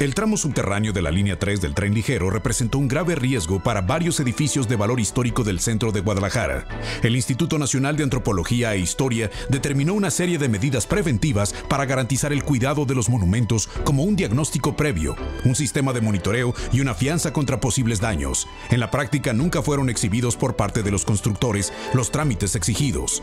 El tramo subterráneo de la línea 3 del tren ligero representó un grave riesgo para varios edificios de valor histórico del centro de Guadalajara. El Instituto Nacional de Antropología e Historia determinó una serie de medidas preventivas para garantizar el cuidado de los monumentos, como un diagnóstico previo, un sistema de monitoreo y una fianza contra posibles daños. En la práctica nunca fueron exhibidos por parte de los constructores los trámites exigidos.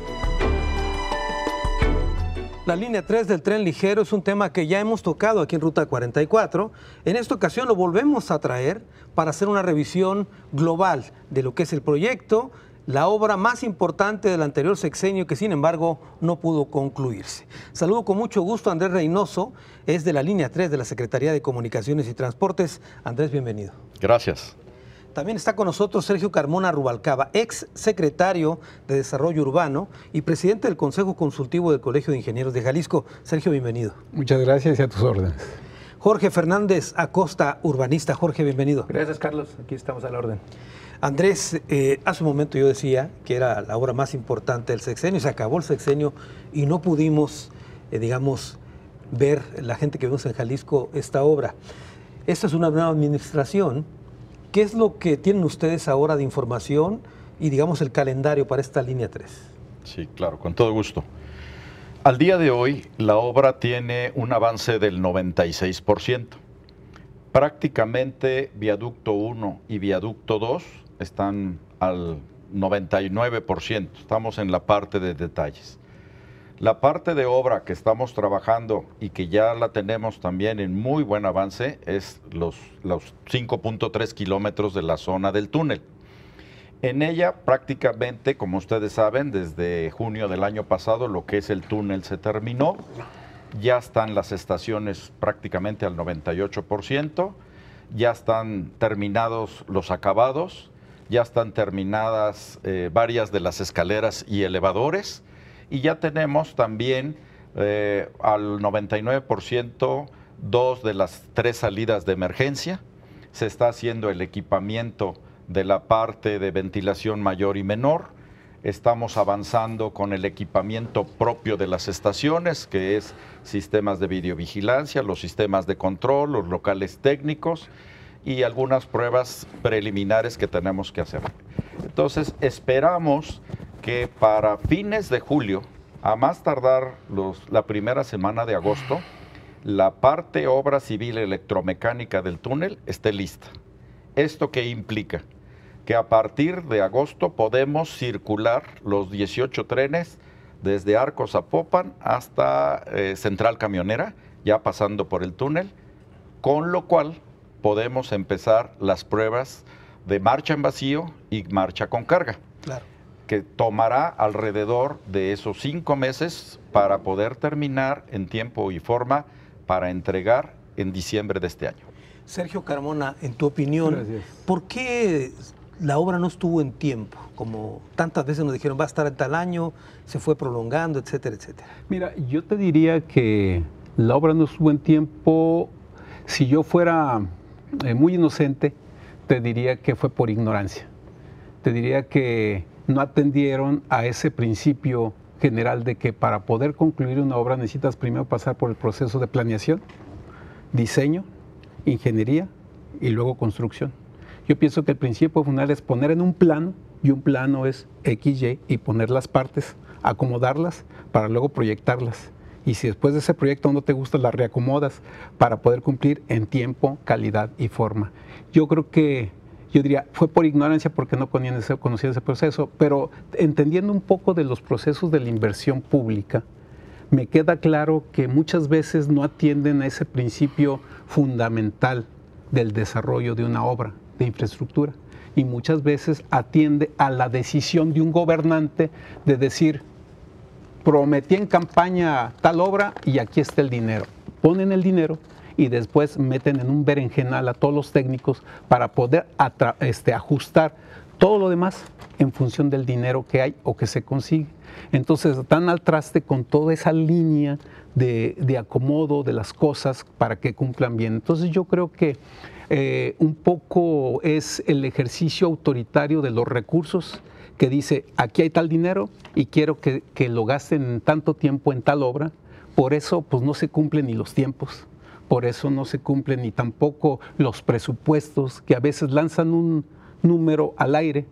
La línea 3 del tren ligero es un tema que ya hemos tocado aquí en Ruta 44. En esta ocasión lo volvemos a traer para hacer una revisión global de lo que es el proyecto, la obra más importante del anterior sexenio que sin embargo no pudo concluirse. Saludo con mucho gusto a Andrés Reynoso, es de la línea 3 de la Secretaría de Comunicaciones y Transportes. Andrés, bienvenido. Gracias. También está con nosotros Sergio Carmona Rubalcaba, ex secretario de Desarrollo Urbano y presidente del Consejo Consultivo del Colegio de Ingenieros de Jalisco. Sergio, bienvenido. Muchas gracias y a tus órdenes. Jorge Fernández Acosta, urbanista. Jorge, bienvenido. Gracias, Carlos. Aquí estamos a la orden. Andrés, hace un momento yo decía que era la obra más importante del sexenio. Se acabó el sexenio y no pudimos, ver la gente que vemos en Jalisco esta obra. Esta es una nueva administración. ¿Qué es lo que tienen ustedes ahora de información y, digamos, el calendario para esta línea 3? Sí, claro, con todo gusto. Al día de hoy, la obra tiene un avance del 96%. Prácticamente viaducto 1 y viaducto 2 están al 99%. Estamos en la parte de detalles. La parte de obra que estamos trabajando y que ya la tenemos también en muy buen avance es los 5.3 kilómetros de la zona del túnel. En ella prácticamente, como ustedes saben, desde junio del año pasado lo que es el túnel se terminó. Ya están las estaciones prácticamente al 98%, ya están terminados los acabados, ya están terminadas varias de las escaleras y elevadores. Y ya tenemos también al 99% 2 de las 3 salidas de emergencia. Se está haciendo el equipamiento de la parte de ventilación mayor y menor. Estamos avanzando con el equipamiento propio de las estaciones, que es sistemas de videovigilancia, los sistemas de control, los locales técnicos y algunas pruebas preliminares que tenemos que hacer. Entonces, esperamos que para fines de julio, a más tardar la primera semana de agosto, la parte obra civil electromecánica del túnel esté lista. ¿Esto qué implica? Que a partir de agosto podemos circular los 18 trenes desde Arcos Zapopan hasta Central Camionera, ya pasando por el túnel, con lo cual podemos empezar las pruebas de marcha en vacío y marcha con carga. Claro. Que tomará alrededor de esos 5 meses para poder terminar en tiempo y forma para entregar en diciembre de este año. Sergio Carmona, en tu opinión, Gracias. ¿Por qué la obra no estuvo en tiempo? Como tantas veces nos dijeron, va a estar en tal año, se fue prolongando, etcétera, etcétera. Mira, yo te diría que la obra no estuvo en tiempo. Si yo fuera muy inocente, te diría que fue por ignorancia. Te diría que no atendieron a ese principio general de que para poder concluir una obra necesitas primero pasar por el proceso de planeación, diseño, ingeniería y luego construcción. Yo pienso que el principio fundamental es poner en un plano, y un plano es XY, y poner las partes, acomodarlas para luego proyectarlas. Y si después de ese proyecto no te gusta, las reacomodas para poder cumplir en tiempo, calidad y forma. Yo creo que yo diría, fue por ignorancia porque no conocían ese proceso, pero entendiendo un poco de los procesos de la inversión pública, me queda claro que muchas veces no atienden a ese principio fundamental del desarrollo de una obra de infraestructura y muchas veces atiende a la decisión de un gobernante de decir, prometí en campaña tal obra y aquí está el dinero. Ponen el dinero y después meten en un berenjenal a todos los técnicos para poder ajustar todo lo demás en función del dinero que hay o que se consigue. Entonces están al traste con toda esa línea de acomodo de las cosas para que cumplan bien. Entonces yo creo que un poco es el ejercicio autoritario de los recursos que dice, aquí hay tal dinero y quiero que lo gasten en tanto tiempo en tal obra. Por eso pues no se cumplen ni los tiempos. por eso no se cumplen ni tampoco los presupuestos, que a veces lanzan un número al aire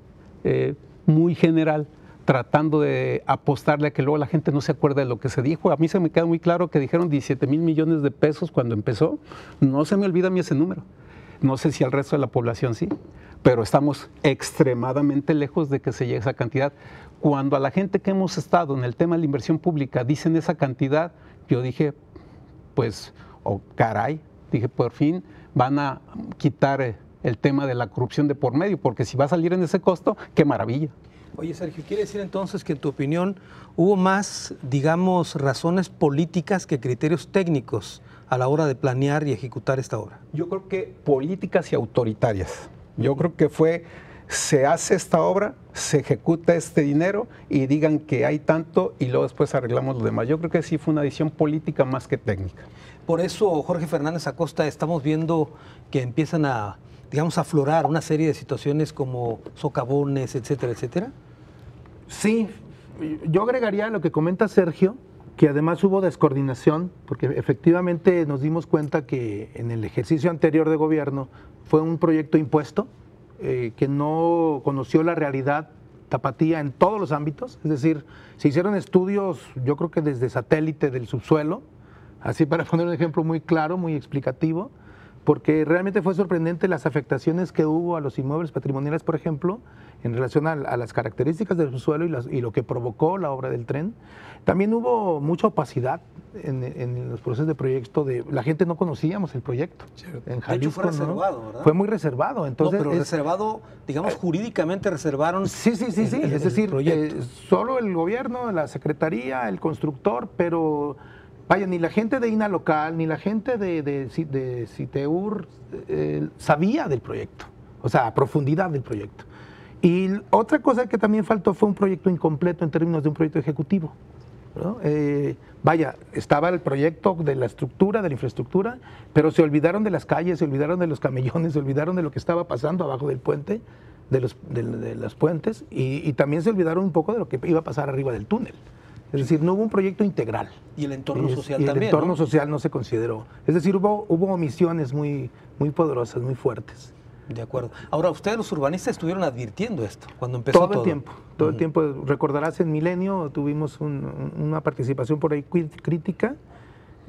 muy general, tratando de apostarle a que luego la gente no se acuerde de lo que se dijo. A mí se me queda muy claro que dijeron 17,000 millones de pesos cuando empezó. No se me olvida a mí ese número. No sé si al resto de la población sí, pero estamos extremadamente lejos de que se llegue a esa cantidad. Cuando a la gente que hemos estado en el tema de la inversión pública dicen esa cantidad, yo dije, pues, oh caray, dije, por fin van a quitar el tema de la corrupción de por medio, porque si va a salir en ese costo, qué maravilla. Oye, Sergio, ¿quiere decir entonces que en tu opinión hubo más, digamos, razones políticas que criterios técnicos a la hora de planear y ejecutar esta obra? Yo creo que políticas y autoritarias. Yo creo que se hace esta obra, se ejecuta este dinero y digan que hay tanto y luego después arreglamos lo demás. Yo creo que sí fue una decisión política más que técnica. Por eso, Jorge Fernández Acosta, estamos viendo que empiezan a, digamos, a aflorar una serie de situaciones como socavones, etcétera, etcétera. Sí, yo agregaría lo que comenta Sergio, que además hubo descoordinación, porque efectivamente nos dimos cuenta que en el ejercicio anterior de gobierno fue un proyecto impuesto, que no conoció la realidad tapatía en todos los ámbitos, es decir, se hicieron estudios, yo creo que desde satélite del subsuelo, así para poner un ejemplo muy claro, muy explicativo, porque realmente fue sorprendente las afectaciones que hubo a los inmuebles patrimoniales, por ejemplo, en relación a las características del subsuelo y lo que provocó la obra del tren. También hubo mucha opacidad en los procesos de proyecto. La gente no conocíamos el proyecto. En Jalisco, de hecho, fue reservado, ¿verdad? Fue muy reservado. Entonces, no, pero reservado, digamos, jurídicamente reservaron. Sí. Es decir, solo el gobierno, la secretaría, el constructor, pero vaya, ni la gente de INA local, ni la gente de CITEUR sabía del proyecto, o sea, a profundidad del proyecto. Y otra cosa que también faltó fue un proyecto incompleto en términos de un proyecto ejecutivo, ¿no? Vaya, estaba el proyecto de la estructura, de la infraestructura, pero se olvidaron de las calles, se olvidaron de los camellones, se olvidaron de lo que estaba pasando abajo del puente, de los puentes, y también se olvidaron un poco de lo que iba a pasar arriba del túnel. Es decir, no hubo un proyecto integral. Y el entorno social y también, el entorno ¿no? social no se consideró. Es decir, hubo omisiones muy poderosas, muy fuertes. De acuerdo. Ahora, ustedes los urbanistas estuvieron advirtiendo esto cuando empezó todo. Todo el tiempo. Recordarás, en Milenio tuvimos una participación por ahí crítica.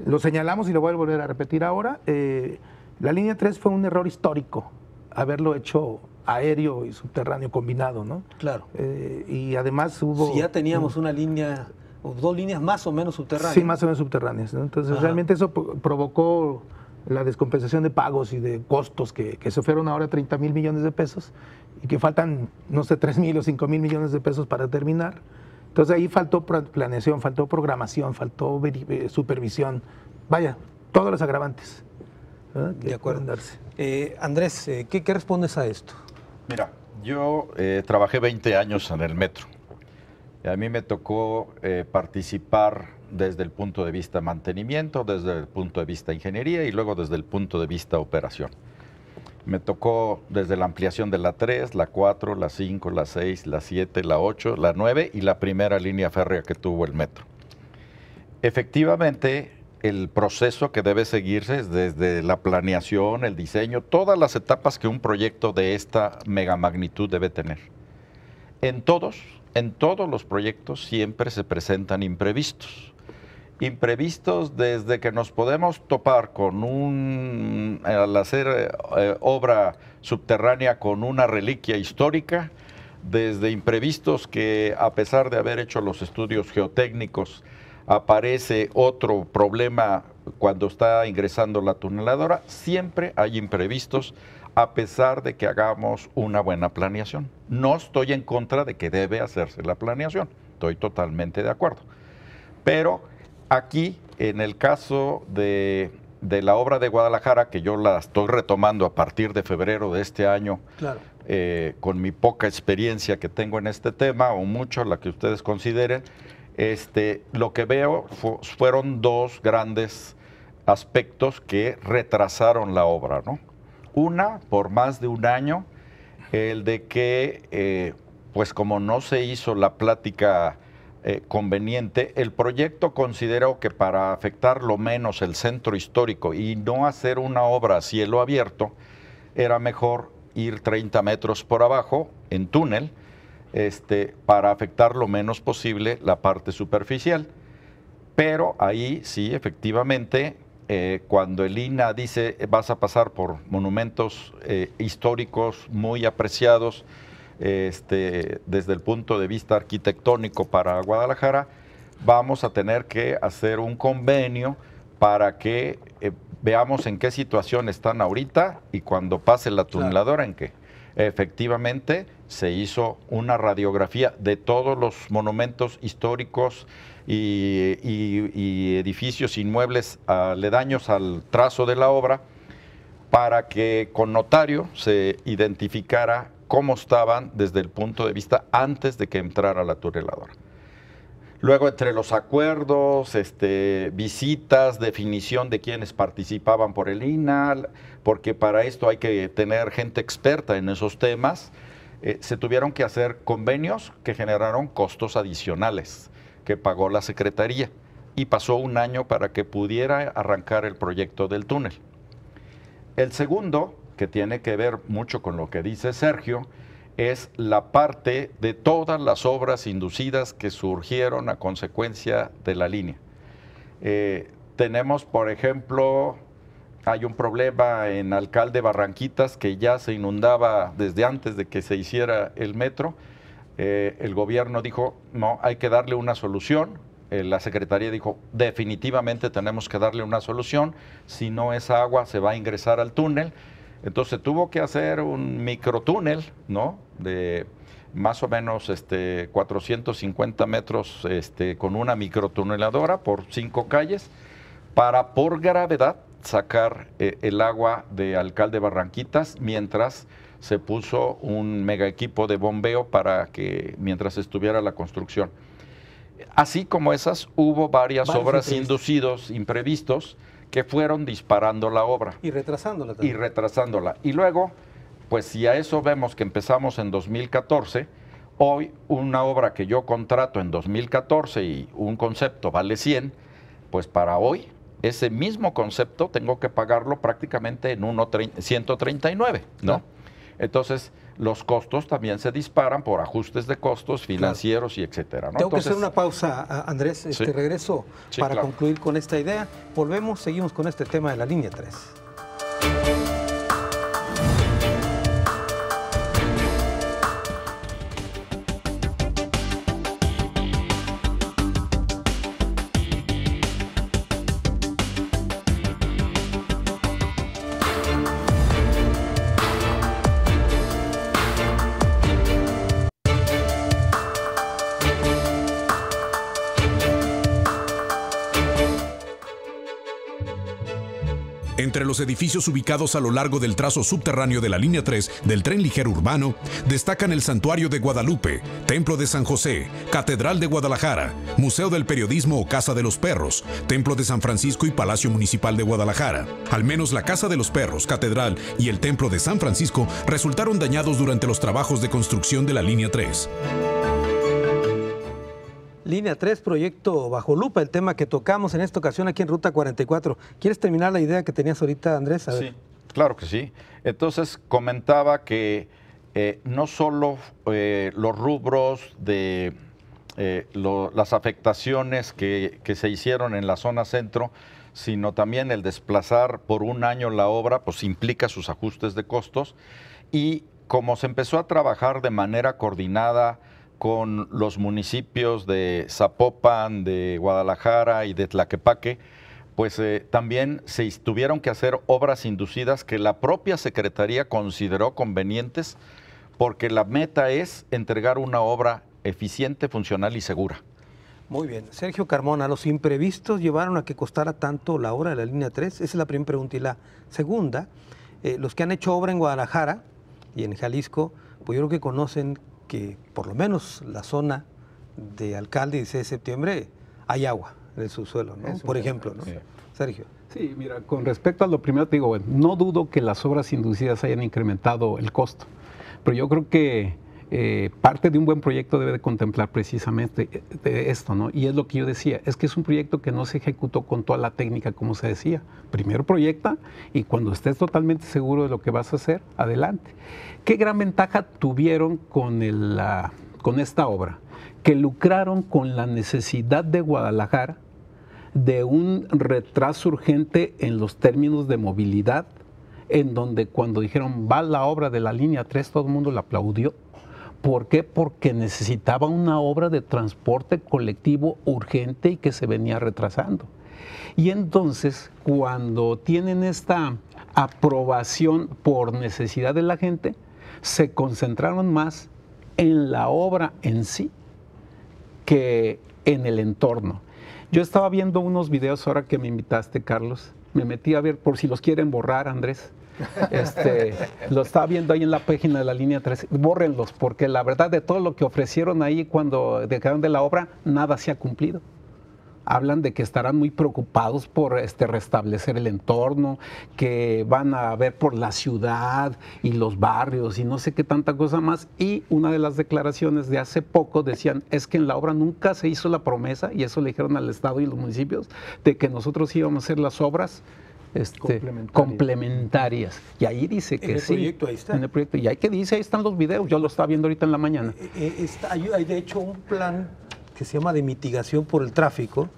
Lo señalamos y lo voy a volver a repetir ahora. La línea 3 fue un error histórico, haberlo hecho aéreo y subterráneo combinado, ¿no? Claro. Y además hubo... Si ya teníamos una línea, o dos líneas más o menos subterráneas. Sí, más o menos subterráneas, ¿no? Entonces, realmente eso provocó la descompensación de pagos y de costos que se fueron ahora 30,000 millones de pesos y que faltan, no sé, 3,000 o 5,000 millones de pesos para terminar. Entonces ahí faltó planeación, faltó programación, faltó supervisión, vaya, todos los agravantes, ¿verdad? De acuerdo. Andrés, ¿qué respondes a esto? Mira, yo trabajé 20 años en el metro. Y a mí me tocó participar desde el punto de vista mantenimiento, desde el punto de vista ingeniería y luego desde el punto de vista operación. Me tocó desde la ampliación de la 3, la 4, la 5, la 6, la 7, la 8, la 9 y la primera línea férrea que tuvo el metro. Efectivamente, el proceso que debe seguirse es desde la planeación, el diseño, todas las etapas que un proyecto de esta megamagnitud debe tener. En todos los proyectos siempre se presentan imprevistos. Imprevistos desde que nos podemos topar con al hacer obra subterránea con una reliquia histórica, desde imprevistos que a pesar de haber hecho los estudios geotécnicos, aparece otro problema cuando está ingresando la tuneladora, siempre hay imprevistos a pesar de que hagamos una buena planeación. No estoy en contra de que debe hacerse la planeación, estoy totalmente de acuerdo. Pero aquí, en el caso de la obra de Guadalajara, que yo la estoy retomando a partir de febrero de este año, claro, con mi poca experiencia que tengo en este tema, o mucho, la que ustedes consideren, lo que veo fueron dos grandes aspectos que retrasaron la obra, ¿no? Una, por más de un año, el de que, pues como no se hizo la plática conveniente. El proyecto consideró que para afectar lo menos el centro histórico y no hacer una obra a cielo abierto, era mejor ir 30 metros por abajo en túnel, para afectar lo menos posible la parte superficial. Pero ahí sí, efectivamente, cuando el INAH dice vas a pasar por monumentos históricos muy apreciados, desde el punto de vista arquitectónico para Guadalajara, vamos a tener que hacer un convenio para que veamos en qué situación están ahorita y cuando pase la tuneladora en qué. Efectivamente, se hizo una radiografía de todos los monumentos históricos y edificios inmuebles aledaños al trazo de la obra para que con notario se identificara cómo estaban desde el punto de vista antes de que entrara la tuneladora. Luego, entre los acuerdos, visitas, definición de quienes participaban por el INAH, porque para esto hay que tener gente experta en esos temas, se tuvieron que hacer convenios que generaron costos adicionales que pagó la Secretaría y pasó un año para que pudiera arrancar el proyecto del túnel. El segundo, que tiene que ver mucho con lo que dice Sergio, es la parte de todas las obras inducidas que surgieron a consecuencia de la línea. Tenemos, por ejemplo, hay un problema en Alcalde Barranquitas que ya se inundaba desde antes de que se hiciera el metro. El gobierno dijo, no, hay que darle una solución. La Secretaría dijo, definitivamente tenemos que darle una solución, si no esa agua se va a ingresar al túnel. Entonces tuvo que hacer un microtúnel, ¿no? De más o menos 450 metros con una microtuneladora por 5 calles para por gravedad sacar el agua de Alcalde Barranquitas mientras se puso un mega equipo de bombeo para que mientras estuviera la construcción. Así como esas, hubo varias obras inducidos, imprevistos, que fueron disparando la obra. Y retrasándola también. Y retrasándola. Y luego, pues si a eso vemos que empezamos en 2014, hoy una obra que yo contrato en 2014 y un concepto vale 100, pues para hoy ese mismo concepto tengo que pagarlo prácticamente en 139, ¿no? Claro. Entonces, los costos también se disparan por ajustes de costos financieros, claro, y etcétera, ¿no? Tengo que hacer una pausa, Andrés. Sí. Regreso para claro, concluir con esta idea. Volvemos, seguimos con este tema de la línea 3. Entre los edificios ubicados a lo largo del trazo subterráneo de la línea 3 del tren ligero urbano, destacan el Santuario de Guadalupe, Templo de San José, Catedral de Guadalajara, Museo del Periodismo o Casa de los Perros, Templo de San Francisco y Palacio Municipal de Guadalajara. Al menos la Casa de los Perros, Catedral y el Templo de San Francisco resultaron dañados durante los trabajos de construcción de la línea 3. Línea 3, proyecto bajo lupa, el tema que tocamos en esta ocasión aquí en Ruta 44. ¿Quieres terminar la idea que tenías ahorita, Andrés? A ver. Sí, claro que sí. Entonces, comentaba que no solo los rubros de las afectaciones que se hicieron en la zona centro, sino también el desplazar por un año la obra, pues implica sus ajustes de costos. Y como se empezó a trabajar de manera coordinada con los municipios de Zapopan, de Guadalajara y de Tlaquepaque, pues también se tuvieron que hacer obras inducidas que la propia Secretaría consideró convenientes, porque la meta es entregar una obra eficiente, funcional y segura. Muy bien. Sergio Carmona, ¿los imprevistos llevaron a que costara tanto la obra de la línea 3? Esa es la primera pregunta. Y la segunda, los que han hecho obra en Guadalajara y en Jalisco, pues yo creo que conocen que por lo menos la zona de Alcalde 16 de septiembre hay agua en el subsuelo, ¿no? Por ejemplo, ¿no? Sí. Sergio. Sí, mira, con respecto a lo primero te digo, no dudo que las obras inducidas hayan incrementado el costo, pero yo creo que parte de un buen proyecto debe de contemplar precisamente esto, ¿no? Y es lo que yo decía, es que es un proyecto que no se ejecutó con toda la técnica, como se decía. Primero proyecta y cuando estés totalmente seguro de lo que vas a hacer, adelante. ¿Qué gran ventaja tuvieron con esta obra? Que lucraron con la necesidad de Guadalajara de un retraso urgente en los términos de movilidad, en donde cuando dijeron va la obra de la línea 3, todo el mundo la aplaudió. ¿Por qué? Porque necesitaba una obra de transporte colectivo urgente y que se venía retrasando. Y entonces, cuando tienen esta aprobación por necesidad de la gente, se concentraron más en la obra en sí que en el entorno. Yo estaba viendo unos videos ahora que me invitaste, Carlos. Me metí a ver, por si los quieren borrar, Andrés. Lo estaba viendo ahí en la página de la línea 3. Bórrenlos, porque la verdad de todo lo que ofrecieron ahí cuando dejaron de la obra, nada se ha cumplido. Hablan de que estarán muy preocupados por restablecer el entorno, que van a ver por la ciudad y los barrios y no sé qué tanta cosa más. Y una de las declaraciones de hace poco decían, es que en la obra nunca se hizo la promesa, y eso le dijeron al Estado y los municipios, de que nosotros íbamos a hacer las obras complementarias. Y ahí dice que sí. En el proyecto, ahí está. En el proyecto. Y ahí que dice, ahí están los videos, yo lo estaba viendo ahorita en la mañana. Hay de hecho un plan que se llama de mitigación por el tráfico,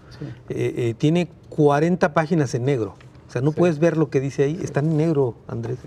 sí. Tiene 40 páginas en negro. O sea, no puedes ver lo que dice ahí. Está en negro, Andrés.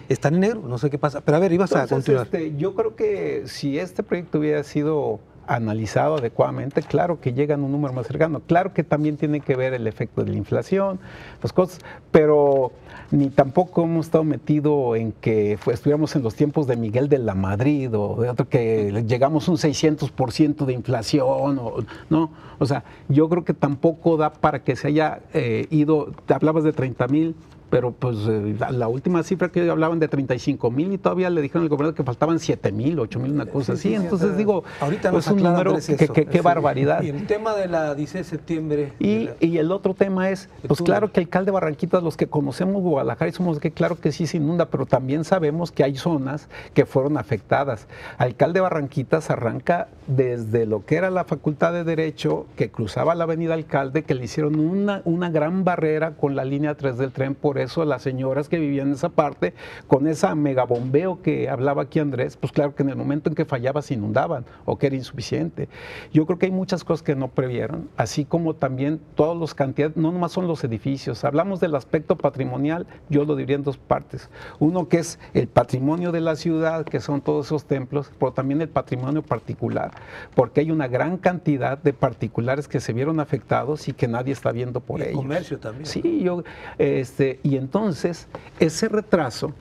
Está en negro, no sé qué pasa. Pero a ver, ibas a continuar. Yo creo que si este proyecto hubiera sido analizado adecuadamente, claro que llegan a un número más cercano. Claro que también tiene que ver el efecto de la inflación, las cosas, pero ni tampoco hemos estado metidos en que estuviéramos en los tiempos de Miguel de la Madrid o de otro que llegamos a un 600% de inflación, no. O sea, yo creo que tampoco da para que se haya ido, te hablabas de 30,000, pero pues la última cifra que hablaban de 35,000 y todavía le dijeron al gobernador que faltaban 7,000, 8,000, una cosa así. Entonces digo, ahorita pues un número, qué barbaridad. Y el tema de la 16 de septiembre. Y el otro tema es, pues claro que el alcalde Barranquitas, los que conocemos Guadalajara y somos que claro que sí se inunda, pero también sabemos que hay zonas que fueron afectadas. Alcalde Barranquitas arranca desde lo que era la Facultad de Derecho, que cruzaba la avenida Alcalde, que le hicieron una gran barrera con la línea 3 del tren. Por eso las señoras que vivían en esa parte, con esa megabombeo que hablaba aquí Andrés, pues claro que en el momento en que fallaba se inundaban o que era insuficiente. Yo creo que hay muchas cosas que no previeron, así como también todas las cantidades, no nomás son los edificios. Hablamos del aspecto patrimonial, yo lo diría en dos partes. Uno que es el patrimonio de la ciudad, que son todos esos templos, pero también el patrimonio particular, porque hay una gran cantidad de particulares que se vieron afectados y que nadie está viendo por ellos. El comercio también. Sí, y entonces, ese retraso,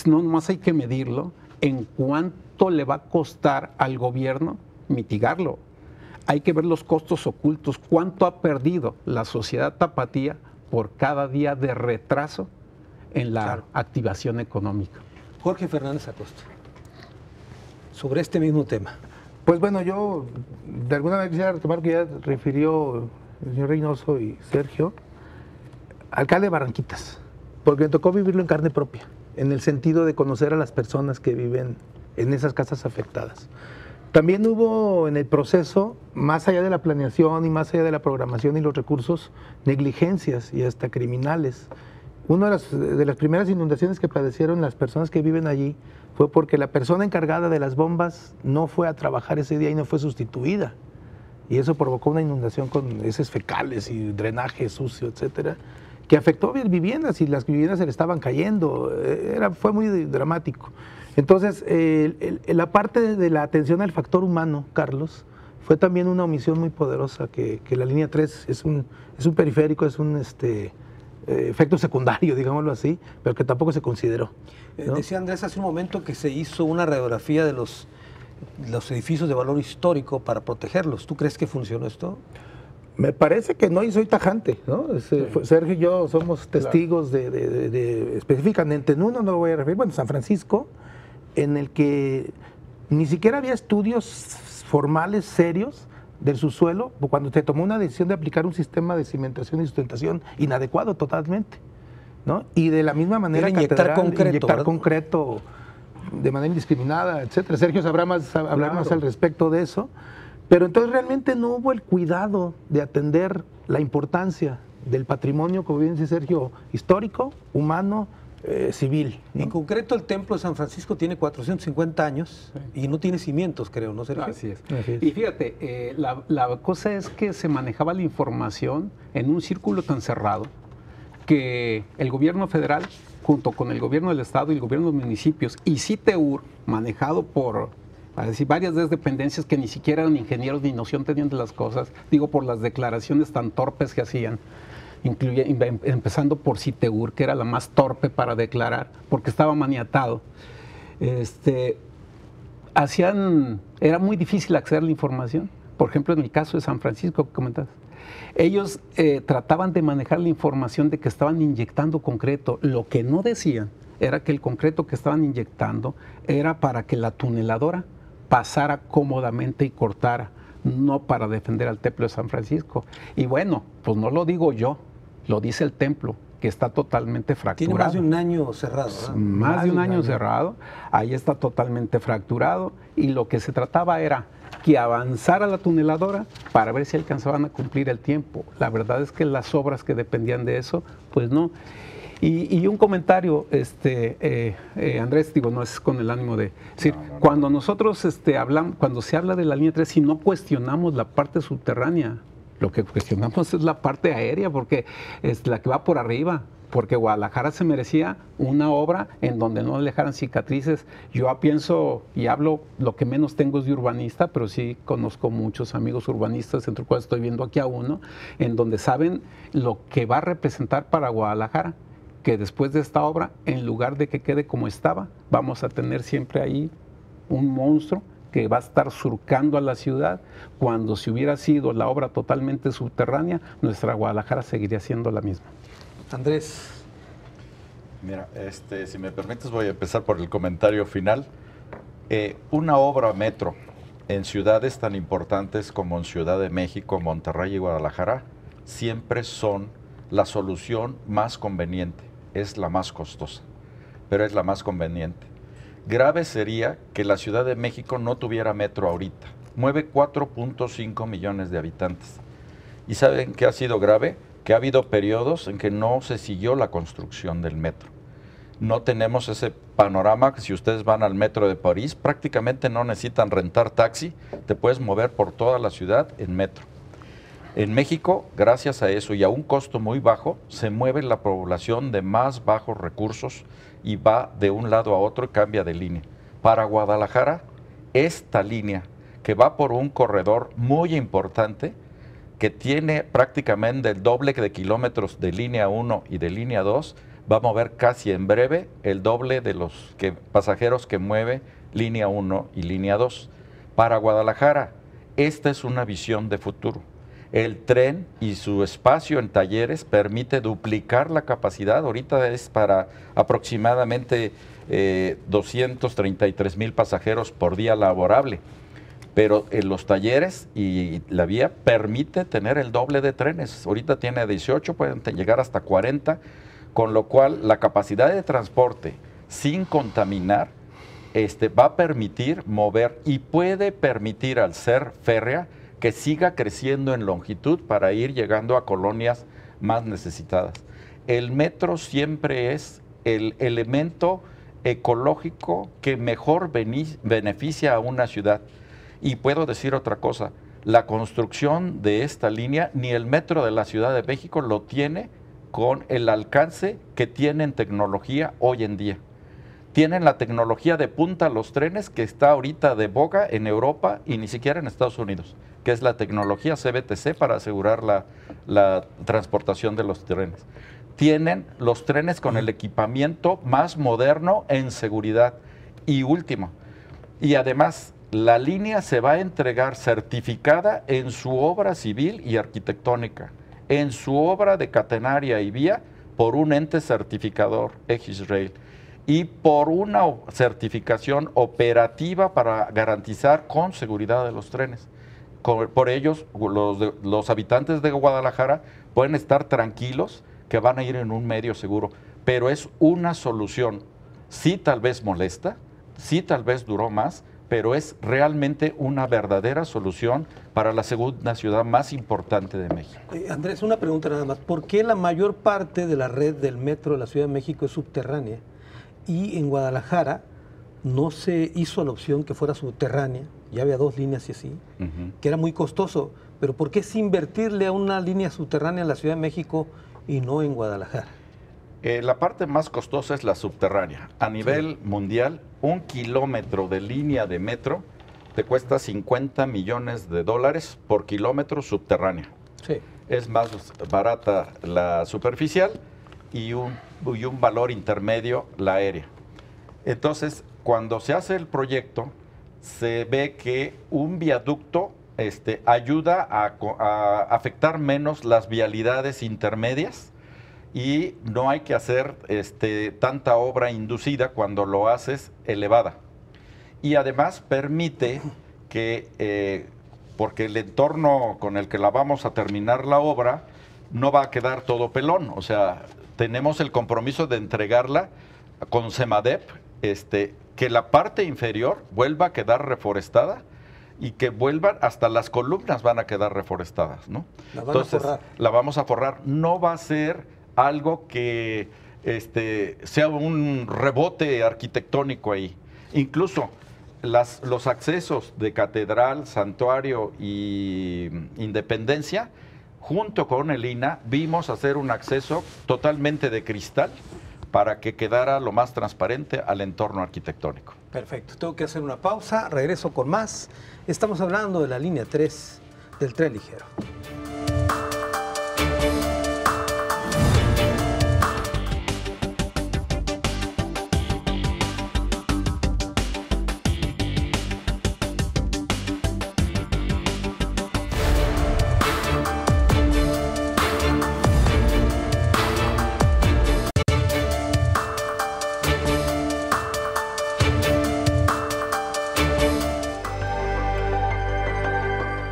no más hay que medirlo en cuánto le va a costar al gobierno mitigarlo. Hay que ver los costos ocultos, cuánto ha perdido la sociedad tapatía por cada día de retraso en la activación económica. Jorge Fernández Acosta, sobre este mismo tema. Pues bueno, yo de alguna manera quisiera retomar que ya refirió el señor Reynoso y Sergio, alcalde de Barranquitas, porque me tocó vivirlo en carne propia, en el sentido de conocer a las personas que viven en esas casas afectadas. También hubo en el proceso, más allá de la planeación y más allá de la programación y los recursos, negligencias y hasta criminales. Una de las primeras inundaciones que padecieron las personas que viven allí fue porque la persona encargada de las bombas no fue a trabajar ese día y no fue sustituida. Y eso provocó una inundación con heces fecales y drenaje sucio, etcétera, que afectó a viviendas y las viviendas se le estaban cayendo. Fue muy dramático. Entonces, la parte de la atención al factor humano, Carlos, fue también una omisión muy poderosa, que la línea 3 es un periférico, es un efecto secundario, digámoslo así, pero que tampoco se consideró, ¿no? Decía Andrés hace un momento que se hizo una radiografía de los edificios de valor histórico para protegerlos. ¿Tú crees que funcionó esto? Me parece que no, y soy tajante, ¿no? Sergio y yo somos testigos de específicamente en uno, no lo voy a referir, bueno, San Francisco, en el que ni siquiera había estudios formales, serios, del subsuelo, cuando se tomó una decisión de aplicar un sistema de cimentación y sustentación inadecuado totalmente, ¿no? Y de la misma manera inyectar concreto de manera indiscriminada, etcétera. Sergio sabrá hablar más al respecto de eso. Pero entonces realmente no hubo el cuidado de atender la importancia del patrimonio, como bien dice Sergio, histórico, humano, civil, ¿no? En concreto, el templo de San Francisco tiene 450 años y no tiene cimientos, creo, ¿no, Sergio? Así es. Así es. Y fíjate, la cosa es que se manejaba la información en un círculo tan cerrado que el gobierno federal, junto con el gobierno del estado y el gobierno de los municipios, y CITEUR, manejado por varias de las dependencias que ni siquiera eran ingenieros ni noción tenían de las cosas, digo, por las declaraciones tan torpes que hacían, empezando por CITEUR, que era la más torpe para declarar, porque estaba maniatado. Era muy difícil acceder a la información. Por ejemplo, en el caso de San Francisco que comentas, ellos trataban de manejar la información de que estaban inyectando concreto. Lo que no decían era que el concreto que estaban inyectando era para que la tuneladora pasara cómodamente y cortara, no para defender al templo de San Francisco. Y bueno, pues no lo digo yo, lo dice el templo, que está totalmente fracturado. Tiene más de un año cerrado, ¿verdad? Más de un año cerrado, ahí está totalmente fracturado, y lo que se trataba era que avanzara la tuneladora para ver si alcanzaban a cumplir el tiempo. La verdad es que las obras que dependían de eso, pues no. Y un comentario, Andrés, digo, no es con el ánimo de decir, cuando nosotros hablamos, cuando se habla de la línea 3, si no cuestionamos la parte subterránea, lo que cuestionamos es la parte aérea, porque es la que va por arriba, porque Guadalajara se merecía una obra en donde no le dejaran cicatrices. Yo pienso y hablo, lo que menos tengo es de urbanista, pero sí conozco muchos amigos urbanistas, entre los cuales estoy viendo aquí a uno, en donde saben lo que va a representar para Guadalajara, que después de esta obra, en lugar de que quede como estaba, vamos a tener siempre ahí un monstruo que va a estar surcando a la ciudad, cuando si hubiera sido la obra totalmente subterránea, nuestra Guadalajara seguiría siendo la misma. Andrés. Mira, si me permites voy a empezar por el comentario final. Una obra metro en ciudades tan importantes como en Ciudad de México, Monterrey y Guadalajara, siempre son la solución más conveniente. Es la más costosa, pero es la más conveniente. Grave sería que la Ciudad de México no tuviera metro ahorita. Mueve 4.5 millones de habitantes. ¿Y saben qué ha sido grave? Que ha habido periodos en que no se siguió la construcción del metro. No tenemos ese panorama que si ustedes van al metro de París, prácticamente no necesitan rentar taxi, te puedes mover por toda la ciudad en metro. En México, gracias a eso y a un costo muy bajo, se mueve la población de más bajos recursos y va de un lado a otro y cambia de línea. Para Guadalajara, esta línea, que va por un corredor muy importante, que tiene prácticamente el doble de kilómetros de línea 1 y de línea 2, va a mover casi en breve el doble de los pasajeros que mueve línea 1 y línea 2. Para Guadalajara, esta es una visión de futuro. El tren y su espacio en talleres permite duplicar la capacidad. Ahorita es para aproximadamente 233,000 pasajeros por día laborable. Pero en los talleres y la vía permite tener el doble de trenes. Ahorita tiene 18, pueden llegar hasta 40, con lo cual la capacidad de transporte sin contaminar va a permitir mover y puede permitir, al ser férrea, que siga creciendo en longitud para ir llegando a colonias más necesitadas. El metro siempre es el elemento ecológico que mejor beneficia a una ciudad. Y puedo decir otra cosa, la construcción de esta línea, ni el metro de la Ciudad de México lo tiene con el alcance que tienen tecnología hoy en día. Tienen la tecnología de punta los trenes que está ahorita de boga en Europa y ni siquiera en Estados Unidos, que es la tecnología CBTC para asegurar la transportación de los trenes. Tienen los trenes con el equipamiento más moderno en seguridad. Y último, y además la línea se va a entregar certificada en su obra civil y arquitectónica, en su obra de catenaria y vía por un ente certificador, X-Rail, y por una certificación operativa para garantizar con seguridad de los trenes. Por ellos, los habitantes de Guadalajara pueden estar tranquilos que van a ir en un medio seguro, pero es una solución, sí tal vez molesta, sí tal vez duró más, pero es realmente una verdadera solución para la segunda ciudad más importante de México. Andrés, una pregunta nada más. ¿Por qué la mayor parte de la red del metro de la Ciudad de México es subterránea y en Guadalajara no se hizo la opción que fuera subterránea? Ya había 2 líneas y así, que era muy costoso. Pero ¿por qué es invertirle a una línea subterránea en la Ciudad de México y no en Guadalajara? La parte más costosa es la subterránea. A nivel mundial, 1 kilómetro de línea de metro te cuesta $50 millones por kilómetro subterránea. Sí. Es más barata la superficial y un valor intermedio la aérea. Entonces, cuando se hace el proyecto, se ve que un viaducto ayuda a afectar menos las vialidades intermedias y no hay que hacer tanta obra inducida cuando lo haces elevada. Y además permite que, porque el entorno con el que la vamos a terminar la obra no va a quedar todo pelón, o sea, tenemos el compromiso de entregarla con Semadep, que la parte inferior vuelva a quedar reforestada y que vuelvan, hasta las columnas van a quedar reforestadas, ¿no? Entonces, la vamos a forrar. No va a ser algo que sea un rebote arquitectónico ahí. Incluso los accesos de Catedral, Santuario y Independencia, junto con el INAH, vimos hacer un acceso totalmente de cristal para que quedara lo más transparente al entorno arquitectónico. Perfecto, tengo que hacer una pausa, regreso con más. Estamos hablando de la línea 3 del tren ligero.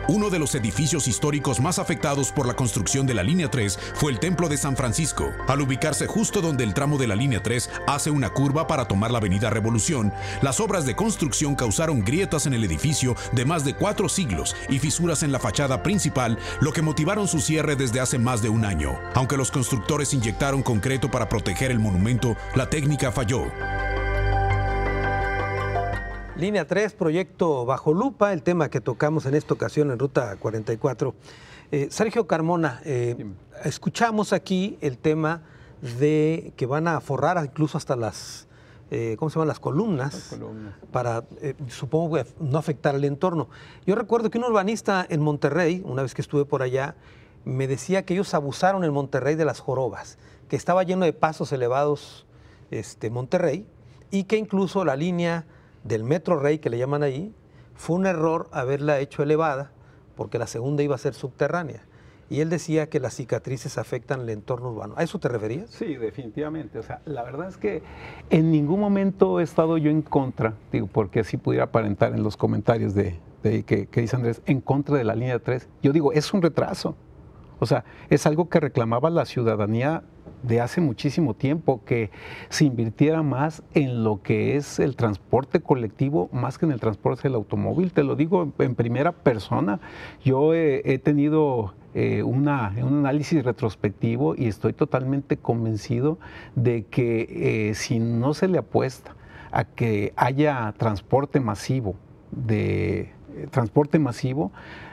Uno de los edificios históricos más afectados por la construcción de la Línea 3 fue el Templo de San Francisco. Al ubicarse justo donde el tramo de la Línea 3 hace una curva para tomar la Avenida Revolución, las obras de construcción causaron grietas en el edificio de más de 4 siglos y fisuras en la fachada principal, lo que motivaron su cierre desde hace más de un año. Aunque los constructores inyectaron concreto para proteger el monumento, la técnica falló. Línea 3, proyecto bajo lupa, el tema que tocamos en esta ocasión en Ruta 44. Sergio Carmona, escuchamos aquí el tema de que van a forrar incluso hasta las, ¿cómo se llaman? Las columnas, para, supongo, no afectar el entorno. Yo recuerdo que un urbanista en Monterrey, una vez que estuve por allá, me decía que ellos abusaron en Monterrey de las jorobas, que estaba lleno de pasos elevados Monterrey, y que incluso la línea del Metro Rey, que le llaman ahí, fue un error haberla hecho elevada, porque la segunda iba a ser subterránea. Y él decía que las cicatrices afectan el entorno urbano. ¿A eso te referías? Sí, definitivamente. O sea, la verdad es que en ningún momento he estado yo en contra, digo, porque así pudiera aparentar en los comentarios que dice Andrés, en contra de la línea 3. Yo digo, es un retraso. O sea, es algo que reclamaba la ciudadanía de hace muchísimo tiempo, que se invirtiera más en lo que es el transporte colectivo más que en el transporte del automóvil. Te lo digo en primera persona. Yo he tenido un análisis retrospectivo y estoy totalmente convencido de que si no se le apuesta a que haya transporte masivo,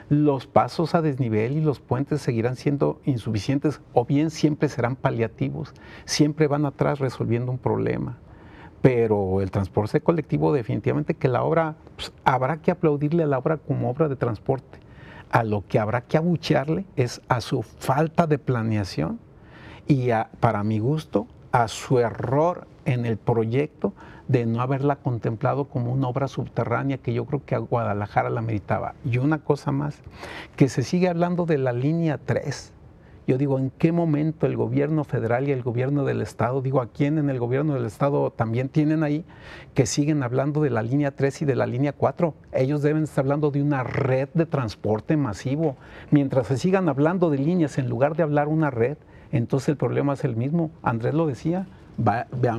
los pasos a desnivel y los puentes seguirán siendo insuficientes o bien siempre serán paliativos, siempre van atrás resolviendo un problema. Pero el transporte colectivo definitivamente que la obra, pues, habrá que aplaudirle a la obra como obra de transporte. A lo que habrá que abuchearle es a su falta de planeación y para mi gusto, a su error en el proyecto de no haberla contemplado como una obra subterránea, que yo creo que a Guadalajara la meritaba. Y una cosa más, que se sigue hablando de la línea 3. Yo digo, ¿en qué momento el gobierno federal y el gobierno del estado, digo, a quién en el gobierno del estado también tienen ahí, que siguen hablando de la línea 3 y de la línea 4? Ellos deben estar hablando de una red de transporte masivo. Mientras se sigan hablando de líneas en lugar de hablar una red, entonces el problema es el mismo. Andrés lo decía.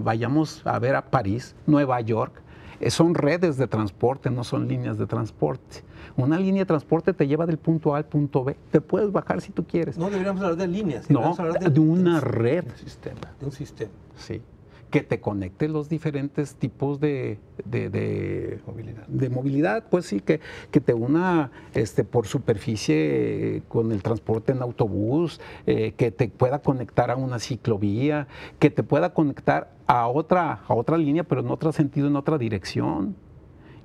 Vayamos a ver a París, Nueva York, son redes de transporte, no son líneas de transporte. Una línea de transporte te lleva del punto A al punto B. Te puedes bajar si tú quieres. No deberíamos hablar de líneas. No, de una red. De un sistema. Sí. Que te conecte los diferentes tipos de movilidad, pues sí, que te una por superficie con el transporte en autobús, que te pueda conectar a una ciclovía, que te pueda conectar a otra línea, pero en otro sentido, en otra dirección.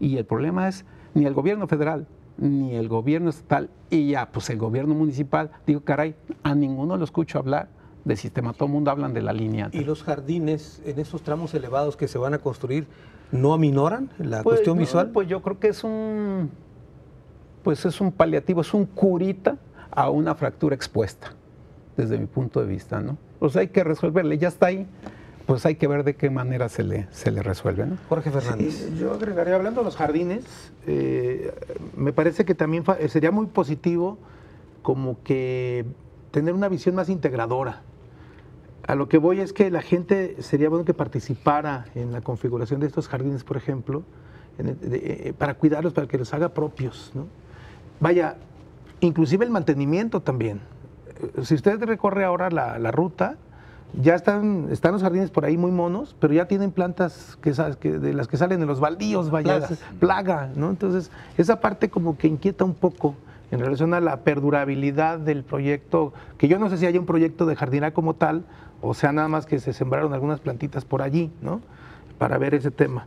Y el problema es, ni el gobierno federal, ni el gobierno estatal, y ya, pues el gobierno municipal, digo, caray, a ninguno lo escucho hablar de sistema, todo el mundo hablan de la línea. ¿Y los jardines en esos tramos elevados que se van a construir no aminoran la cuestión visual? Pues yo creo que es un paliativo, es un curita a una fractura expuesta, desde mi punto de vista, ¿no? O sea, hay que resolverle, ya está ahí, pues hay que ver de qué manera se le resuelve, ¿no? Jorge Fernández. Sí, yo agregaría, hablando de los jardines, me parece que también sería muy positivo como que tener una visión más integradora. A lo que voy es que la gente sería bueno que participara en la configuración de estos jardines, por ejemplo, para cuidarlos, para que los haga propios, ¿no? Vaya, inclusive el mantenimiento también. Si usted recorre ahora la ruta, ya están los jardines por ahí muy monos, pero ya tienen plantas de las que salen de los baldíos, vaya, plaga, ¿no? Entonces, esa parte como que inquieta un poco en relación a la perdurabilidad del proyecto, que yo no sé si haya un proyecto de jardinería como tal, o sea, nada más que se sembraron algunas plantitas por allí, ¿no? Para ver ese tema.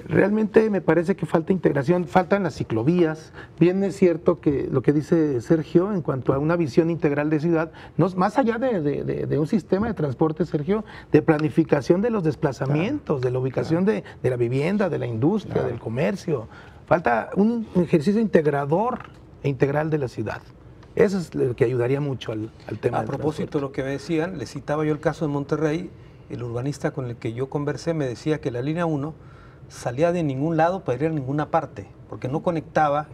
Realmente me parece que falta integración, faltan las ciclovías. Bien es cierto que lo que dice Sergio en cuanto a una visión integral de ciudad, no, más allá de un sistema de transporte, Sergio, de planificación de los desplazamientos, de la ubicación de la vivienda, de la industria, del comercio. Falta un ejercicio integrador e integral de la ciudad. Eso es lo que ayudaría mucho al tema. A propósito de lo que me decían, les citaba yo el caso de Monterrey, el urbanista con el que yo conversé me decía que la línea 1 salía de ningún lado para ir a ninguna parte, porque no conectaba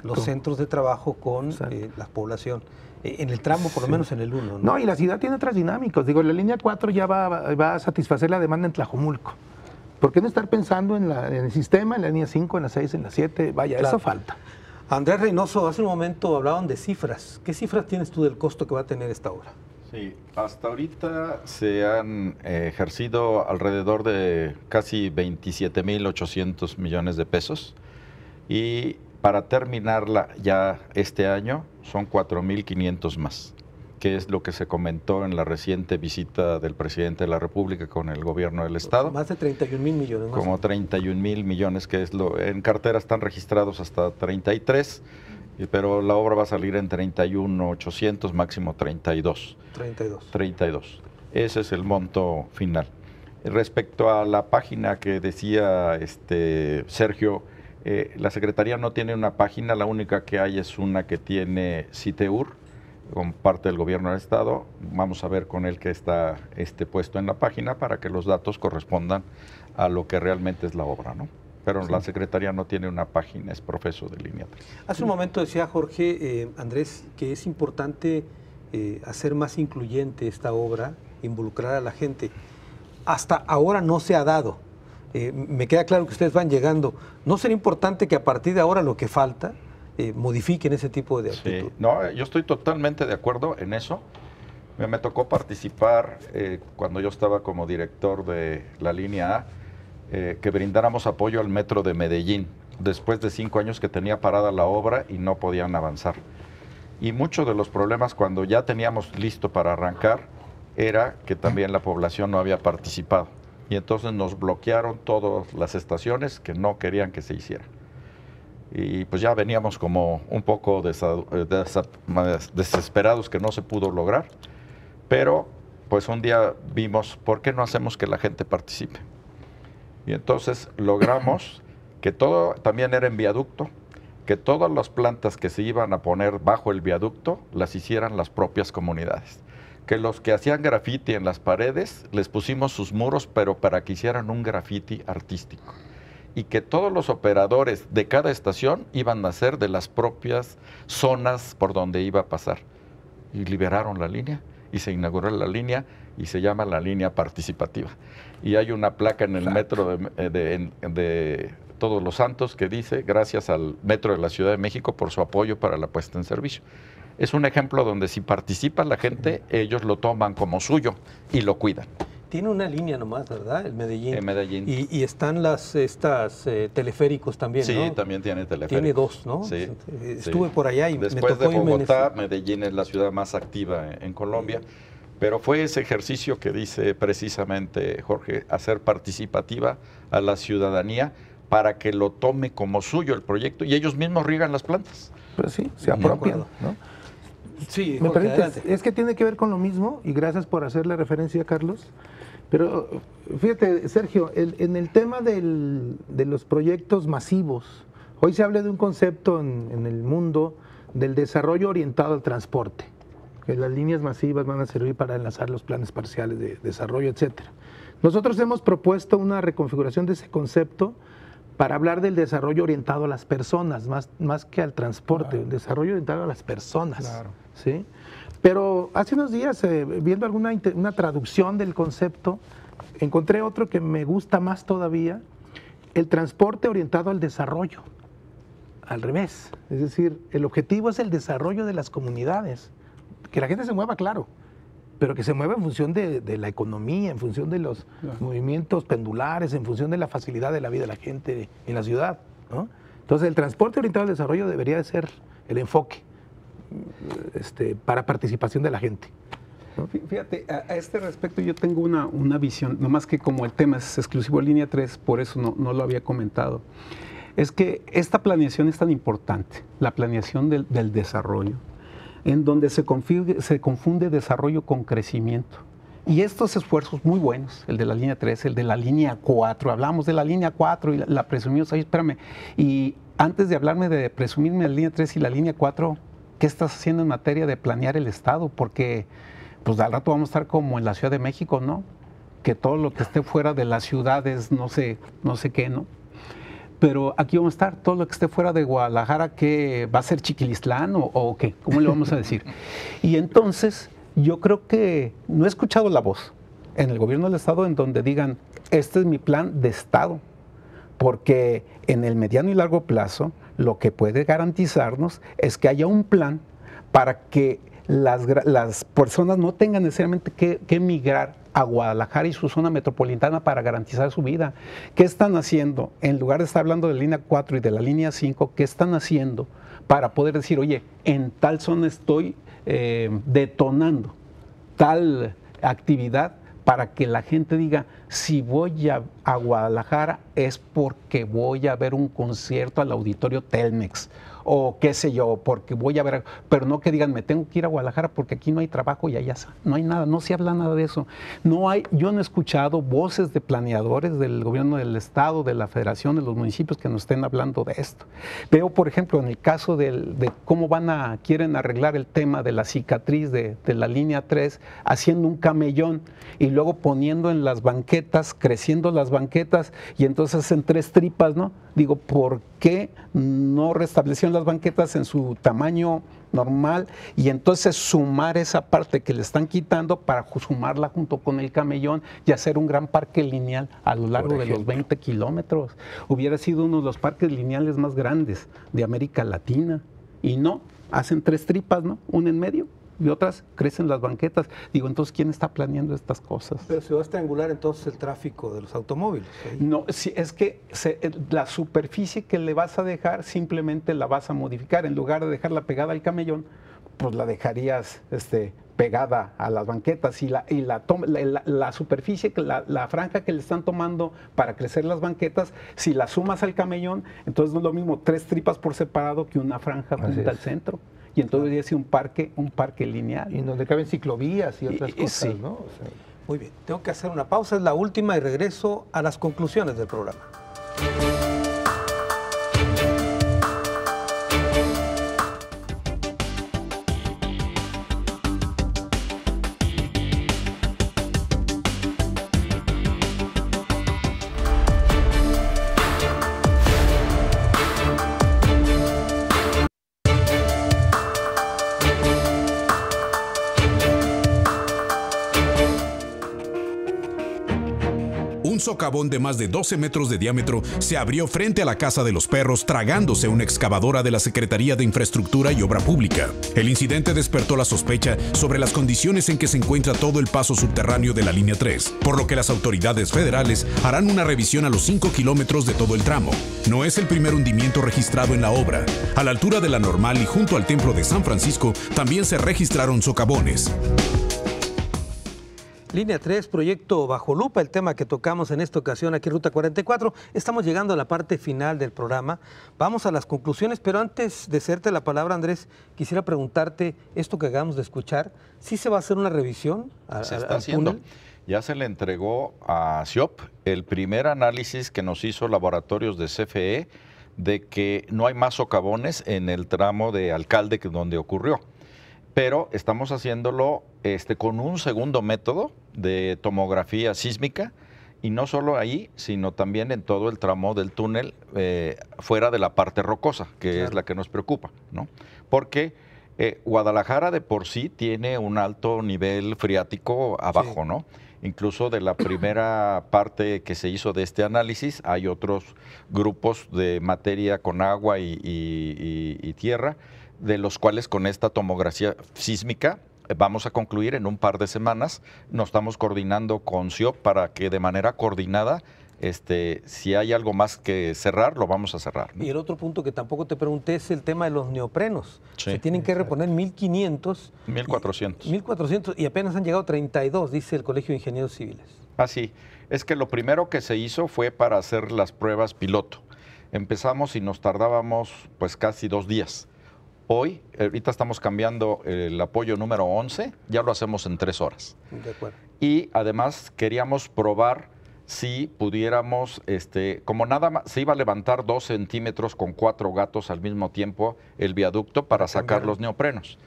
los centros de trabajo con la población. En el tramo, por lo menos en el 1. No, y la ciudad tiene otras dinámicas. Digo, la línea 4 ya va a satisfacer la demanda en Tlajomulco. ¿Por qué no estar pensando en el sistema, en la línea 5, en la 6, en la 7? Vaya, eso falta. Andrés Reynoso, hace un momento hablaban de cifras. ¿Qué cifras tienes tú del costo que va a tener esta obra? Sí, hasta ahorita se han ejercido alrededor de casi 27.800 millones de pesos y para terminarla ya este año son 4.500 más, que es lo que se comentó en la reciente visita del presidente de la República con el gobierno del Estado. Más de 31.000 millones. Como 31.000 millones, que es en cartera están registrados hasta 33, pero la obra va a salir en 31.800, máximo 32. 32. Ese es el monto final. Respecto a la página que decía Sergio, la Secretaría no tiene una página, la única que hay es una que tiene CITEUR, con parte del gobierno del Estado. Vamos a ver con él que está puesto en la página para que los datos correspondan a lo que realmente es la obra, ¿no? Pero la Secretaría no tiene una página, es profeso de línea 3. Hace un momento decía Jorge, Andrés, que es importante hacer más incluyente esta obra, involucrar a la gente. Hasta ahora no se ha dado. Me queda claro que ustedes van llegando. ¿No sería importante que a partir de ahora lo que falta modifiquen ese tipo de actitud? Sí, no, yo estoy totalmente de acuerdo en eso. Me tocó participar cuando yo estaba como director de la línea A, que brindáramos apoyo al metro de Medellín, después de 5 años que tenía parada la obra y no podían avanzar. Y muchos de los problemas cuando ya teníamos listo para arrancar era que también la población no había participado. Y entonces nos bloquearon todas las estaciones que no querían que se hiciera. Y pues ya veníamos como un poco desesperados que no se pudo lograr, pero pues un día vimos, ¿por qué no hacemos que la gente participe? Y entonces logramos que todo también era en viaducto, que todas las plantas que se iban a poner bajo el viaducto las hicieran las propias comunidades. Que los que hacían graffiti en las paredes les pusimos sus muros, pero para que hicieran un graffiti artístico. Y que todos los operadores de cada estación iban a ser de las propias zonas por donde iba a pasar. Y liberaron la línea y se inauguró la línea y se llama la línea participativa. Y hay una placa en el metro de todos los santos que dice, gracias al Metro de la Ciudad de México por su apoyo para la puesta en servicio. Es un ejemplo donde si participa la gente, ellos lo toman como suyo y lo cuidan. Tiene una línea nomás, ¿verdad? El Medellín. En Medellín. Y están teleféricos también, sí, ¿no? Sí, también tiene teleféricos. Tiene 2, ¿no? Sí. Estuve por allá y después de Bogotá, Medellín es la ciudad más activa en Colombia. Pero fue ese ejercicio que dice precisamente Jorge, hacer participativa a la ciudadanía para que lo tome como suyo el proyecto y ellos mismos riegan las plantas. Pues sí, se apropian, ¿no? Sí, ¿Me Jorge, permites? Es que tiene que ver con lo mismo, y gracias por hacer la referencia, Carlos. Pero fíjate, Sergio, en el tema de los proyectos masivos, hoy se habla de un concepto en el mundo del desarrollo orientado al transporte, que las líneas masivas van a servir para enlazar los planes parciales de desarrollo, etcétera. Nosotros hemos propuesto una reconfiguración de ese concepto para hablar del desarrollo orientado a las personas, más que al transporte, claro. Desarrollo orientado a las personas. Claro. ¿Sí? Pero hace unos días, viendo una traducción del concepto, encontré otro que me gusta más todavía, el transporte orientado al desarrollo, al revés. Es decir, el objetivo es el desarrollo de las comunidades, que la gente se mueva, claro, pero que se mueva en función de la economía, en función de los movimientos pendulares, en función de la facilidad de la vida de la gente en la ciudad, ¿no? Entonces, el transporte orientado al desarrollo debería de ser el enfoque para participación de la gente, ¿no? Fíjate, a este respecto yo tengo una visión, nomás que como el tema es exclusivo de línea 3, por eso no lo había comentado. Es que esta planeación es tan importante, la planeación del desarrollo, en donde se confunde desarrollo con crecimiento. Y estos esfuerzos muy buenos, el de la línea 3, el de la línea 4, hablamos de la línea 4 y la presumimos ahí, espérame, y antes de hablarme de presumirme la línea 3 y la línea 4, ¿qué estás haciendo en materia de planear el Estado? Porque pues al rato vamos a estar como en la Ciudad de México, ¿no? Que todo lo que esté fuera de las ciudades, no sé qué, ¿no? Pero aquí vamos a estar, todo lo que esté fuera de Guadalajara, ¿qué va a ser Chiquilistlán o qué? ¿Cómo le vamos a decir? Y entonces, yo creo que no he escuchado la voz en el gobierno del Estado en donde digan, este es mi plan de Estado, porque en el mediano y largo plazo, lo que puede garantizarnos es que haya un plan para que las personas no tengan necesariamente que emigrar a Guadalajara y su zona metropolitana para garantizar su vida. ¿Qué están haciendo? En lugar de estar hablando de la línea 4 y de la línea 5, ¿qué están haciendo para poder decir, oye, en tal zona estoy detonando tal actividad para que la gente diga, si voy a Guadalajara es porque voy a ver un concierto al auditorio Telmex, o qué sé yo, porque voy a ver, pero no que digan, me tengo que ir a Guadalajara porque aquí no hay trabajo y allá no hay nada, no se habla nada de eso. Yo no he escuchado voces de planeadores del gobierno del Estado, de la Federación, de los municipios que nos estén hablando de esto. Veo, por ejemplo, en el caso de cómo quieren arreglar el tema de la cicatriz de la línea 3, haciendo un camellón y luego poniendo en las banquetas, creciendo las banquetas y entonces en 3 tripas, ¿no? Digo, ¿por qué no restablecieron las banquetas en su tamaño normal y entonces sumar esa parte que le están quitando para sumarla junto con el camellón y hacer un gran parque lineal a lo largo de los 20 kilómetros? Hubiera sido uno de los parques lineales más grandes de América Latina y no, hacen 3 tripas, ¿no? Una en medio y otras crecen las banquetas. Digo, entonces, ¿quién está planeando estas cosas? Pero se va a estrangular entonces el tráfico de los automóviles. ¿Eh? No, sí, es que la superficie que le vas a dejar simplemente la vas a modificar. En lugar de dejarla pegada al camellón, pues la dejarías pegada a las banquetas y la superficie, la franja que le están tomando para crecer las banquetas, si la sumas al camellón, entonces no es lo mismo 3 tripas por separado que una franja junto al centro. Y entonces ya es un parque lineal. Y donde caben ciclovías y otras cosas, sí. ¿no? O sea, muy bien, tengo que hacer una pausa, es la última y regreso a las conclusiones del programa. un socavón de más de 12 metros de diámetro se abrió frente a la Casa de los Perros, tragándose una excavadora de la Secretaría de Infraestructura y Obra Pública. El incidente despertó la sospecha sobre las condiciones en que se encuentra todo el paso subterráneo de la línea 3, por lo que las autoridades federales harán una revisión a los 5 kilómetros de todo el tramo. No es el primer hundimiento registrado en la obra. A la altura de la Normal y junto al Templo de San Francisco también se registraron socavones. Línea 3, proyecto bajo lupa, el tema que tocamos en esta ocasión aquí en Ruta 44. Estamos llegando a la parte final del programa. Vamos a las conclusiones, pero antes de hacerte la palabra, Andrés, quisiera preguntarte esto que acabamos de escuchar. ¿Sí se va a hacer una revisión al túnel? Ya se le entregó a CIOP el primer análisis que nos hizo Laboratorios de CFE de que no hay más socavones en el tramo de Alcalde que donde ocurrió. Pero estamos haciéndolo con un segundo método de tomografía sísmica, y no solo ahí, sino también en todo el tramo del túnel fuera de la parte rocosa, que es la que nos preocupa, ¿no? Porque Guadalajara de por sí tiene un alto nivel freático abajo, ¿no? Incluso de la primera parte que se hizo de este análisis, hay otros grupos de materia con agua y tierra, de los cuales con esta tomografía sísmica vamos a concluir en un par de semanas. Nos estamos coordinando con CIOP para que de manera coordinada, si hay algo más que cerrar, lo vamos a cerrar, ¿no? Y el otro punto que tampoco te pregunté es el tema de los neoprenos. Sí. Se tienen que reponer 1.500. 1.400. 1.400 y apenas han llegado 32, dice el Colegio de Ingenieros Civiles. Así, es que lo primero que se hizo fue para hacer las pruebas piloto. Empezamos y nos tardábamos pues casi 2 días. Hoy, ahorita estamos cambiando el apoyo número 11, ya lo hacemos en 3 horas. De acuerdo. Y además queríamos probar si pudiéramos, como nada más, se iba a levantar 2 centímetros con 4 gatos al mismo tiempo el viaducto para sacar los neoprenos.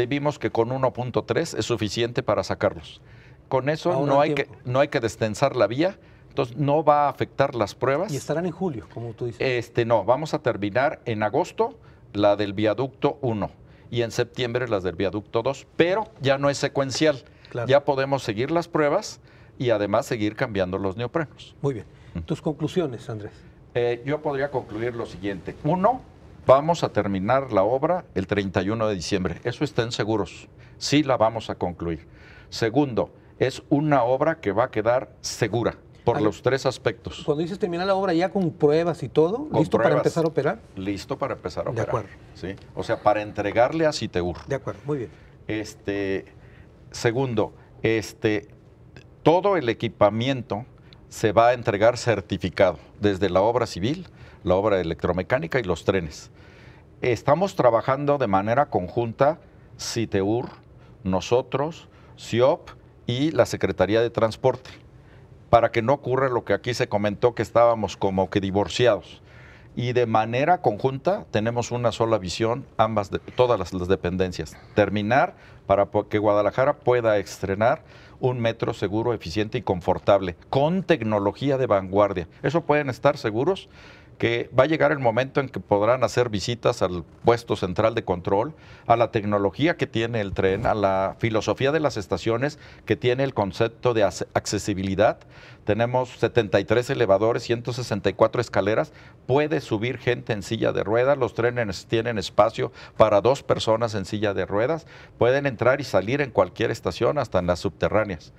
Vimos que con 1.3 es suficiente para sacarlos. Con eso no hay que destensar la vía, entonces no va a afectar las pruebas. Y estarán en julio, como tú dices. No, vamos a terminar en agosto la del viaducto 1 y en septiembre las del viaducto 2, pero ya no es secuencial. Claro. Ya podemos seguir las pruebas y además seguir cambiando los neoprenos. Muy bien. ¿Tus conclusiones, Andrés? Yo podría concluir lo siguiente. 1, vamos a terminar la obra el 31 de diciembre. Eso estén seguros. Sí la vamos a concluir. Segundo, es una obra que va a quedar segura por los 3 aspectos. Cuando dices terminar la obra ya con pruebas y todo, ¿listo para empezar a operar? Listo para empezar a operar. De acuerdo. ¿Sí? O sea, para entregarle a Citeur. De acuerdo, muy bien. Segundo, todo el equipamiento se va a entregar certificado, desde la obra civil, la obra electromecánica y los trenes. Estamos trabajando de manera conjunta, Citeur, nosotros, CIOP y la Secretaría de Transporte, para que no ocurra lo que aquí se comentó, que estábamos como que divorciados. Y de manera conjunta tenemos una sola visión, todas las dependencias. Terminar para que Guadalajara pueda estrenar un metro seguro, eficiente y confortable, con tecnología de vanguardia. Eso pueden estar seguros, que va a llegar el momento en que podrán hacer visitas al puesto central de control, a la tecnología que tiene el tren, a la filosofía de las estaciones que tiene el concepto de accesibilidad. Tenemos 73 elevadores, 164 escaleras, puede subir gente en silla de ruedas, los trenes tienen espacio para 2 personas en silla de ruedas, pueden entrar y salir en cualquier estación, hasta en las subterráneas.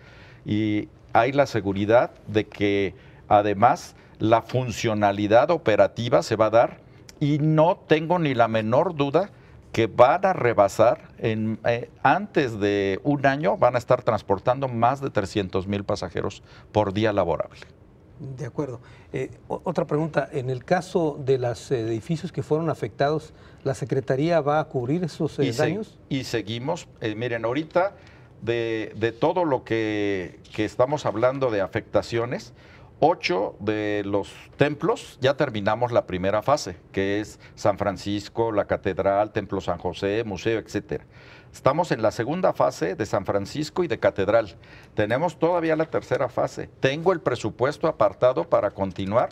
Y hay la seguridad de que además la funcionalidad operativa se va a dar, y no tengo ni la menor duda que van a rebasar, antes de un año van a estar transportando más de 300,000 pasajeros por día laborable. De acuerdo. Otra pregunta, en el caso de los edificios que fueron afectados, ¿la Secretaría va a cubrir esos daños? Y seguimos, miren, ahorita de todo lo que estamos hablando de afectaciones, 8 de los templos ya terminamos la primera fase, que es San Francisco, la Catedral, Templo San José, Museo, etcétera. Estamos en la segunda fase de San Francisco y de Catedral. Tenemos todavía la tercera fase. Tengo el presupuesto apartado para continuar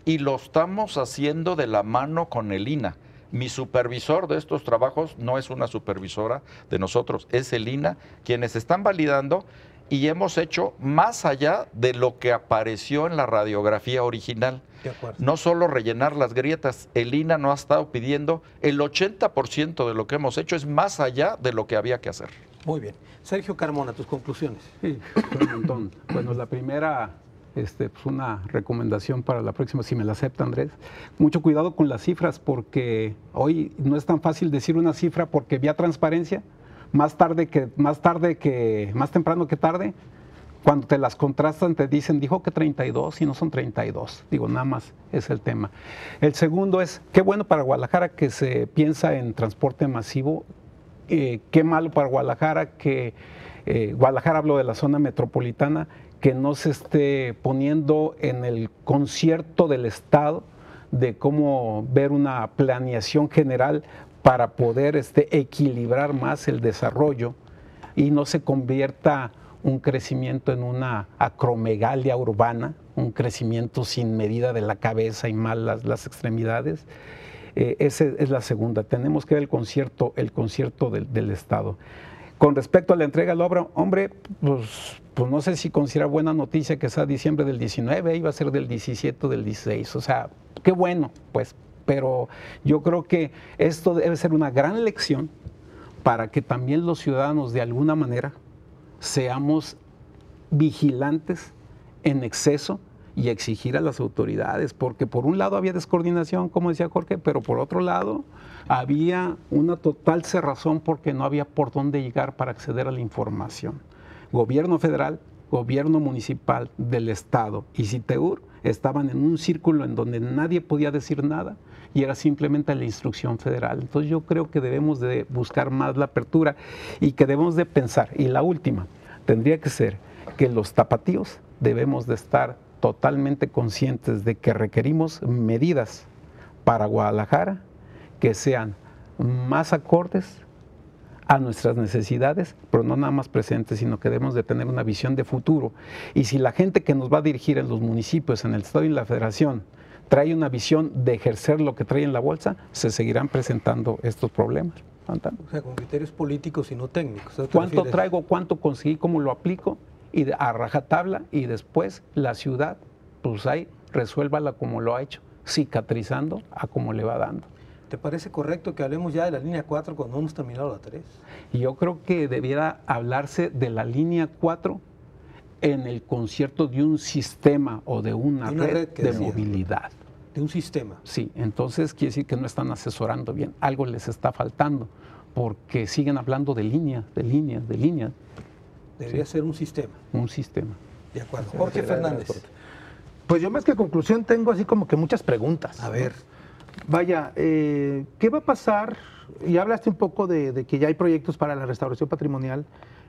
y lo estamos haciendo de la mano con el INAH. Mi supervisor de estos trabajos no es una supervisora de nosotros, es el INAH, quienes están validando y hemos hecho más allá de lo que apareció en la radiografía original. De acuerdo. No solo rellenar las grietas, el INAH nos ha estado pidiendo el 80% de lo que hemos hecho es más allá de lo que había que hacer. Muy bien. Sergio Carmona, tus conclusiones. Sí, un montón. Bueno, la primera, pues una recomendación para la próxima, si me la acepta Andrés. Mucho cuidado con las cifras, porque hoy no es tan fácil decir una cifra, porque vía transparencia, más temprano que tarde, cuando te las contrastan te dicen, dijo que 32 y no son 32. Digo, nada más es el tema. El segundo es, qué bueno para Guadalajara que se piensa en transporte masivo. Qué malo para Guadalajara que Guadalajara, hablo de la zona metropolitana, que no se esté poniendo en el concierto del Estado de cómo ver una planeación general para poder equilibrar más el desarrollo y no se convierta un crecimiento en una acromegalia urbana, un crecimiento sin medida de la cabeza y mal las extremidades. Esa es la segunda. Tenemos que ver el concierto del Estado. Con respecto a la entrega de la obra, hombre, pues no sé si considera buena noticia que sea diciembre del 19, iba a ser del 17 o del 16. O sea, qué bueno, pues. Pero yo creo que esto debe ser una gran lección para que también los ciudadanos de alguna manera seamos vigilantes en exceso y exigir a las autoridades, porque por un lado había descoordinación, como decía Jorge, pero por otro lado había una total cerrazón porque no había por dónde llegar para acceder a la información. Gobierno federal, gobierno municipal, del Estado y CITEUR estaban en un círculo en donde nadie podía decir nada y era simplemente la instrucción federal. Entonces yo creo que debemos de buscar más la apertura y que debemos de pensar. Y la última tendría que ser que los tapatíos debemos de estar totalmente conscientes de que requerimos medidas para Guadalajara que sean más acordes a nuestras necesidades, pero no nada más presentes, sino que debemos de tener una visión de futuro. Y si la gente que nos va a dirigir en los municipios, en el Estado y en la Federación, trae una visión de ejercer lo que trae en la bolsa, se seguirán presentando estos problemas. O sea, con criterios políticos y no técnicos. ¿Cuánto traigo, cuánto conseguí, cómo lo aplico? Y a rajatabla, y después la ciudad, pues ahí, resuélvala como lo ha hecho, cicatrizando a como le va dando. ¿Te parece correcto que hablemos ya de la línea 4 cuando hemos terminado la 3? Y yo creo que debiera hablarse de la línea 4 en el concierto de un sistema o de una red de movilidad. De un sistema. Sí, entonces quiere decir que no están asesorando bien, algo les está faltando, porque siguen hablando de línea, de línea, de línea. Debería ser un sistema. Un sistema. De acuerdo. Jorge Fernández. Pues yo más que conclusión tengo así como que muchas preguntas. A ver. Vaya, ¿qué va a pasar? Y hablaste un poco de que ya hay proyectos para la restauración patrimonial,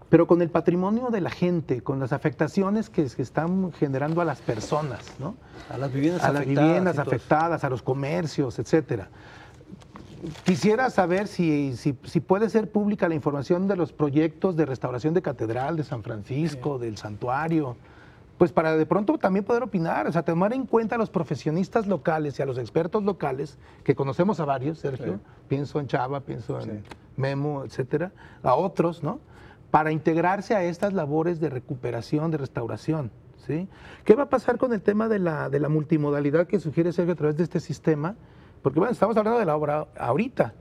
pero con el patrimonio de la gente, con las afectaciones que están generando a las personas, ¿no? A las viviendas afectadas. A las viviendas afectadas, a los comercios, etcétera. Quisiera saber si puede ser pública la información de los proyectos de restauración de Catedral, de San Francisco, del Santuario, pues para de pronto también poder opinar, o sea, tomar en cuenta a los profesionistas locales y a los expertos locales, que conocemos a varios, Sergio, sí. Pienso en Chava, pienso en Memo, etcétera, a otros, ¿no? Para integrarse a estas labores de recuperación, de restauración, ¿sí? ¿Qué va a pasar con el tema de la multimodalidad que sugiere Sergio a través de este sistema? Porque bueno, estamos hablando de la obra ahorita,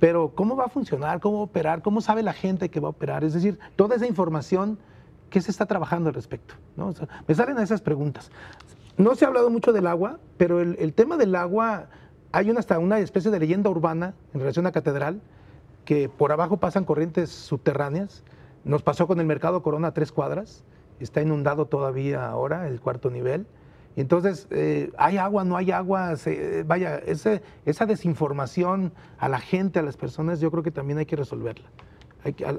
pero ¿cómo va a funcionar? ¿Cómo va a operar? ¿Cómo sabe la gente que va a operar? Es decir, toda esa información, ¿qué se está trabajando al respecto? ¿No? O sea, me salen esas preguntas. No se ha hablado mucho del agua, pero el tema del agua, hay hasta una especie de leyenda urbana en relación a Catedral, que por abajo pasan corrientes subterráneas. Nos pasó con el Mercado Corona a 3 cuadras, está inundado todavía ahora el 4º nivel. Y entonces, ¿hay agua, no hay agua? Vaya, esa desinformación a la gente, a las personas, yo creo que también hay que resolverla.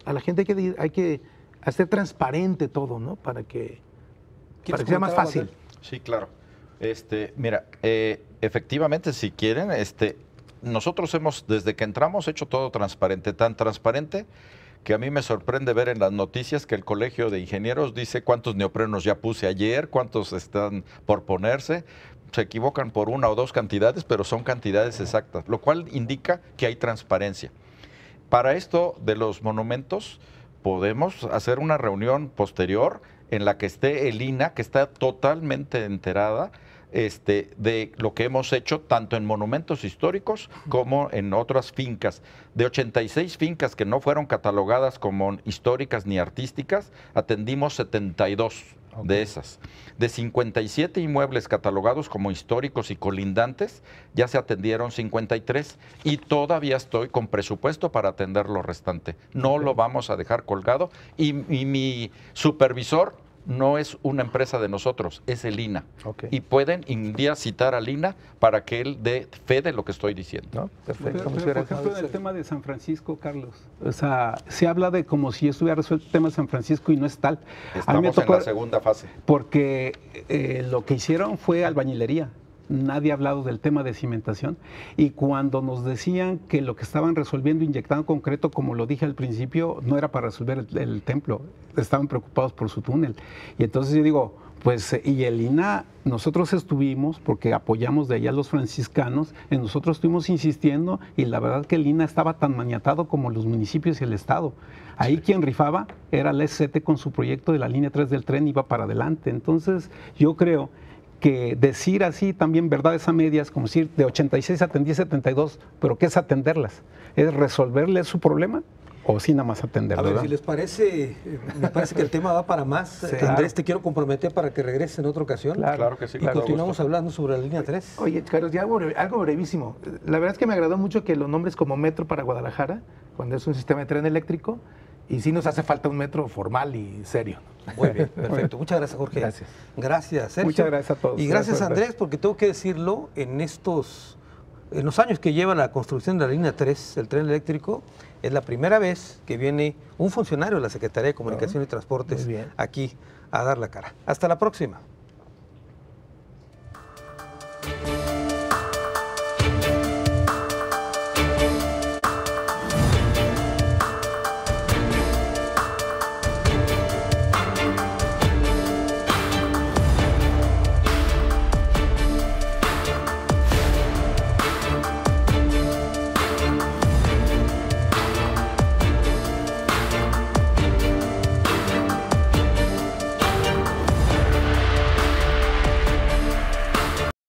A la gente hay que hacer transparente todo, ¿no? Para que sea más fácil. Sí, claro. Mira, efectivamente, si quieren, nosotros hemos, desde que entramos, hecho todo transparente, tan transparente que a mí me sorprende ver en las noticias que el Colegio de Ingenieros dice cuántos neoprenos ya puse ayer, cuántos están por ponerse. Se equivocan por 1 o 2 cantidades, pero son cantidades exactas, lo cual indica que hay transparencia. Para esto de los monumentos, podemos hacer una reunión posterior en la que esté el INAH, que está totalmente enterada de lo que hemos hecho tanto en monumentos históricos como en otras fincas. De 86 fincas que no fueron catalogadas como históricas ni artísticas, atendimos 72 de esas. De 57 inmuebles catalogados como históricos y colindantes, ya se atendieron 53 y todavía estoy con presupuesto para atender lo restante. No lo vamos a dejar colgado y mi supervisor no es una empresa de nosotros, es el INAH. Y pueden un día citar al INAH para que él dé fe de lo que estoy diciendo. ¿No? Perfecto. Pero, por ejemplo, en el tema de San Francisco, Carlos, o sea, se habla de como si estuviera resuelto el tema de San Francisco y no es tal. Estamos en la segunda fase. Porque lo que hicieron fue albañilería. Nadie ha hablado del tema de cimentación, y cuando nos decían que lo que estaban resolviendo, inyectando concreto, como lo dije al principio, no era para resolver el templo, estaban preocupados por su túnel. Y entonces yo digo, pues, y el INAH, nosotros estuvimos, porque apoyamos de allá a los franciscanos, nosotros estuvimos insistiendo, y la verdad que el INAH estaba tan maniatado como los municipios y el Estado. Ahí quien rifaba era la SCT con su proyecto de la línea 3 del tren, iba para adelante. Entonces yo creo que decir así también verdades a medias, como decir de 86 atendí 72, pero ¿qué es atenderlas? ¿Es resolverles su problema o sí nada más atenderlas? A ver, si les parece, me parece que el tema va para más. Sí, Andrés, te quiero comprometer para que regreses en otra ocasión. Claro que sí. Y continuamos hablando sobre la línea 3. Oye, Carlos, ya algo brevísimo. La verdad es que me agradó mucho que lo nombres como metro para Guadalajara, cuando es un sistema de tren eléctrico, y sí nos hace falta un metro formal y serio. Muy bien, perfecto. Muchas gracias, Jorge. Gracias. Gracias, Sergio. Muchas gracias a todos. Y gracias, Andrés, porque tengo que decirlo, en los años que lleva la construcción de la línea 3, el tren eléctrico, es la primera vez que viene un funcionario de la Secretaría de Comunicación y Transportes aquí a dar la cara. Hasta la próxima.